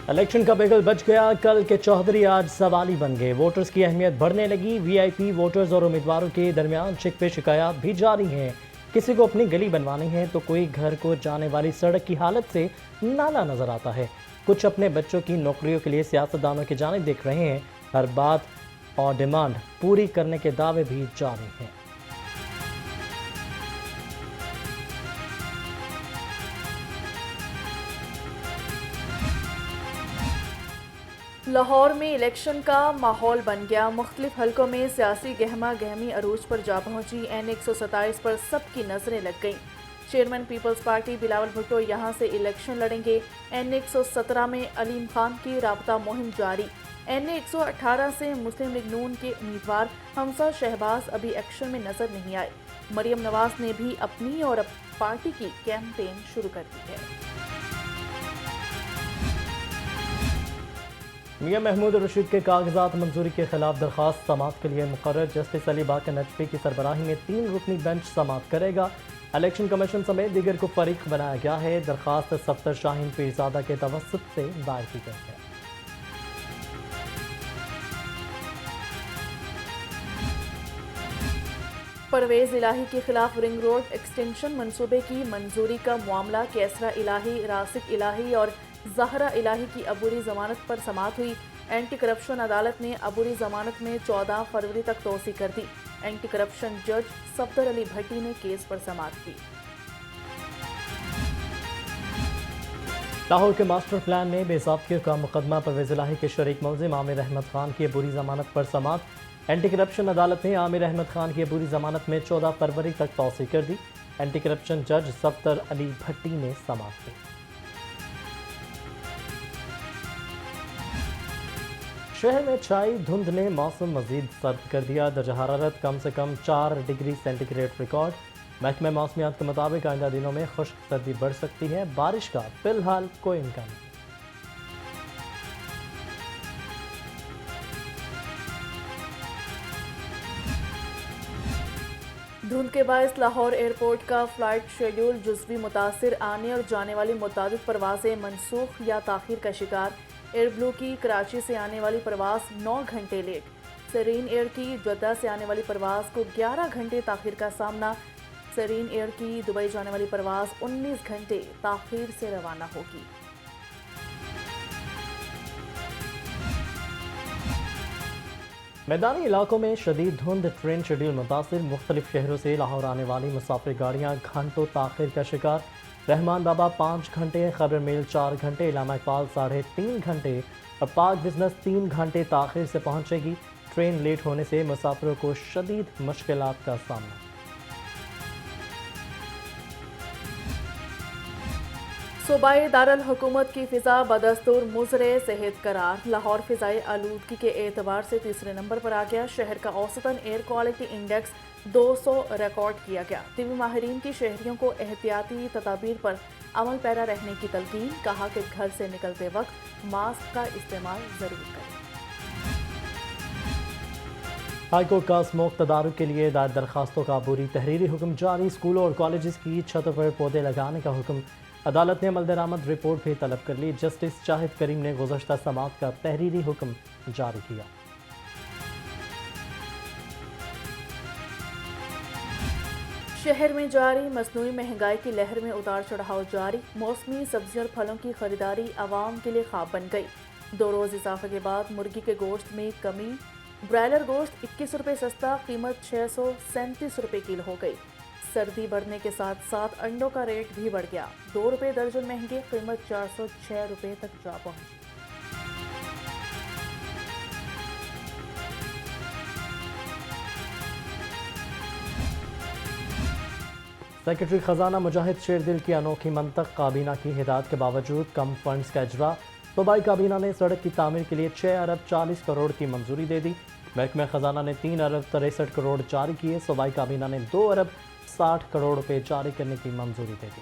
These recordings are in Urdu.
الیکشن کا بیگل بچ گیا، کل کے چودھری آج سوالی بن گئے، ووٹرز کی اہمیت بڑھنے لگی، وی آئی پی ووٹرز اور امیدواروں کے درمیان شکوے شکایات بھی جاری ہیں۔ کسی کو اپنی گلی بنوانی ہے تو کوئی گھر کو جانے والی سڑک کی حالت سے نالا نظر آتا ہے، کچھ اپنے بچوں کی نوکریوں کے لیے سیاستدانوں کی جانب دیکھ رہے ہیں، ہر بات اور ڈیمانڈ پوری کرنے کے دعوے بھی جاری ہیں۔ لاہور میں الیکشن کا ماحول بن گیا، مختلف حلقوں میں سیاسی گہما گہمی عروج پر جا پہنچی، این 127 پر سب کی نظریں لگ گئیں۔ چیئرمین پیپلز پارٹی بلاول بھٹو یہاں سے الیکشن لڑیں گے، این 117 میں علیم خان کی رابطہ مہم جاری، این 118 سے مسلم لیگ نون کے امیدوار حمزہ شہباز ابھی ایکشن میں نظر نہیں آئے، مریم نواز نے بھی اپنی اور پارٹی کی کیمپین شروع کر دی ہے۔ میاں محمود رشید کے کاغذات منظوری کے خلاف درخواست سماعت کے لیے مقرر، جسٹس علی باقر نجفی کی سربراہی میں 3 رکنی بینچ سماعت کرے گا۔ الیکشن کمیشن سمیت دیگر کو فریق بنایا گیا ہے، درخواست صفدر شاہین پیرزادہ کے توسط سے دائر کی گئی ہے۔ پرویز الہی کے خلاف رنگ روڈ ایکسٹینشن منصوبے کی منظوری کا معاملہ، کیسرا الہی، راسک الہی اور زہرا الہی کی عبوری ضمانت پر سماعت ہوئی، اینٹی کرپشن عدالت نے عبوری ضمانت میں 14 فروری تک توسیع کر دی، اینٹی کرپشن جج صفدر علی بھٹی نے کیس پر سماعت کی۔ لاہور کے ماسٹر پلان میں بے ضابطگی کا مقدمہ، پرویز الہی کے شریک ملزم عامر احمد خان کی عبوری ضمانت پر سماعت، اینٹی کرپشن عدالت نے عامر احمد خان کی عبوری ضمانت میں 14 فروری تک توسیع کر دی، اینٹی کرپشن جج صفدر علی بھٹی نے سماعت کی۔ شہر میں چھائی دھند نے موسم مزید سرد کر دیا، درجہ حرارت کم سے کم 4 ڈگری سینٹی گریڈ ریکارڈ، محکمہ موسمیات کے مطابق آئندہ دنوں میں خشک سردی بڑھ سکتی ہے، بارش کا فی الحال کوئی امکان نہیں۔ دھند کے باعث لاہور ایئرپورٹ کا فلائٹ شیڈول جزوی متاثر، آنے اور جانے والی متعدد پروازیں منسوخ یا تاخیر کا شکار، ایئر بلو کی کراچی سے آنے والی پرواز 9 گھنٹے لیٹ، سرین ایئر کی جدہ سے آنے والی پرواز کو 11 گھنٹے تاخیر کا سامنا، سرین ایئر کی دبئی جانے والی پرواز 19 گھنٹے تاخیر سے روانہ ہوگی۔ میدانی علاقوں میں شدید دھند، ٹرین شیڈول متاثر، مختلف شہروں سے لاہور آنے والی مسافر گاڑیاں گھنٹوں تاخیر کا شکار، رحمان بابا 5 گھنٹے، خبر میل 4 گھنٹے، علامہ اقبال 3.5 گھنٹے اور پاک بزنس 3 گھنٹے تاخیر سے پہنچے گی، ٹرین لیٹ ہونے سے مسافروں کو شدید مشکلات کا سامنا۔ صوبائی دارالحکومت کی فضا بدستور مضر صحت قرار، لاہور فضائی آلودگی کے اعتبار سے تیسرے نمبر پر آ گیا، شہر کا اوسطاً ایئر کوالٹی انڈیکس 200 ریکارڈ کیا گیا، طبی ماہرین کی شہریوں کو احتیاطی تدابیر پر عمل پیرا رہنے کی تلقین، کہا کہ گھر سے نکلتے وقت ماسک کا استعمال ضرور کریں۔ ہائی کورٹ کا اسموک تدارک کے لیے دائر درخواستوں کا عبوری تحریری حکم جاری، اسکولوں اور کالجز کی چھتوں پر پودے لگانے کا حکم، عدالت نے عمل درآمد رپورٹ بھی طلب کر لی، جسٹس شاہد کریم نے گزشتہ سماعت کا تحریری حکم جاری کیا۔ شہر میں جاری مصنوعی مہنگائی کی لہر میں اتار چڑھاؤ جاری، موسمی سبزیوں اور پھلوں کی خریداری عوام کے لیے خواب بن گئی، 2 روز اضافے کے بعد مرغی کے گوشت میں کمی، برائلر گوشت 21 روپے سستا، قیمت 637 روپے کلو ہو گئی، سردی بڑھنے کے ساتھ ساتھ انڈوں کا ریٹ بھی بڑھ گیا، 2 روپے درجن مہنگے، قیمت 406 روپے تک جا پہنچی۔ سیکرٹری خزانہ مجاہد شیردل کی انوکھی منطق، کابینہ کی ہدایت کے باوجود کم فنڈز کا اجرا، صوبائی کابینہ نے سڑک کی تعمیر کے لیے 6 ارب 40 کروڑ کی منظوری دے دی، محکمہ خزانہ نے 3 ارب 63 کروڑ جاری کیے، صوبائی کابینہ نے 2 ارب 60 کروڑ روپے جاری کرنے کی منظوری دے دی۔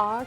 8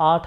8